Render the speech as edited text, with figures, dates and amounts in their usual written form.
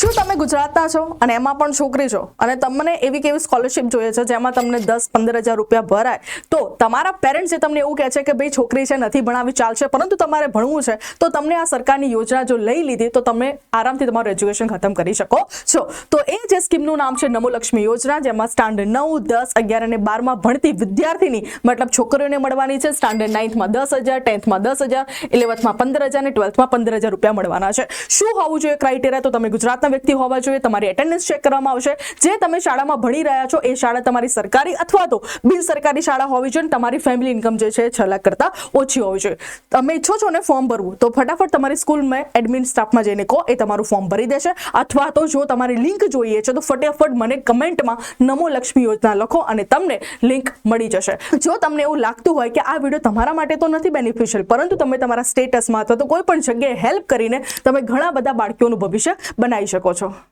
શું તમે ગુજરાતના છો અને એમાં પણ છોકરી છો અને તમને એવી કેવી સ્કોલરશિપ જોઈએ છે જેમાં તમને 10-15 હજાર રૂપિયા ભરાય, તો તમારા પેરેન્ટ્સ તમને એવું કહે છે કે ભાઈ છોકરી છે નથી ભણાવી ચાલશે, પરંતુ તમારે ભણવું છે તો તમને આ સરકારની યોજના જો લઈ લીધી તો તમે આરામથી તમારું એજ્યુકેશન ખતમ કરી શકો છો. તો એ જે સ્કીમનું નામ છે નમો લક્ષ્મી યોજના, જેમાં સ્ટાન્ડર્ડ 9, 10, 11 અને 12 ભણતી વિદ્યાર્થીની મતલબ છોકરીઓને મળવાની છે. સ્ટાન્ડર્ડ 9માં 10,000, 10થમાં 10,000, 11થમાં 15,000 અને 12થમાં 15,000 રૂપિયા મળવાના છે. શું હોવું જોઈએ ક્રાઇટેરિયા? તો તમે ગુજરાતના વ્યક્તિ હોવા જોઈએ, તમારી એટેન્ડન્સ ચેક કરવામાં આવશે, જે તમે શાળામાં ભણી રહ્યા છો એ શાળા તમારી સરકારી અથવા તો બિન સરકારી શાળા હોવી જોઈએ, તમારી ફેમિલી ઇન્કમ જે છે 6 લાખ કરતા ઓછી હોવી જોઈએ. તમે ઈચ્છો છો ને ફોર્મ ભરવું, તો ફટાફટ તમારી સ્કૂલમાં એડમિન સ્ટાફમાં જઈને કહો, એ તમારું ફોર્મ ભરી દેશે. અથવા તો જો તમારી લિંક જોઈએ છે તો ફટાફટ મને કમેન્ટમાં નમો લક્ષ્મી યોજના લખો અને તમને લિંક મળી જશે. જો તમને એવું લાગતું હોય કે આ વિડીયો તમારા માટે તો નથી બેનિફિશિયલ, પરંતુ તમે તમારા સ્ટેટસમાં અથવા તો કોઈ પણ જગ્યાએ હેલ્પ કરીને તમે ઘણા બધા બાળકીઓનું ભવિષ્ય બનાવી શકો છો.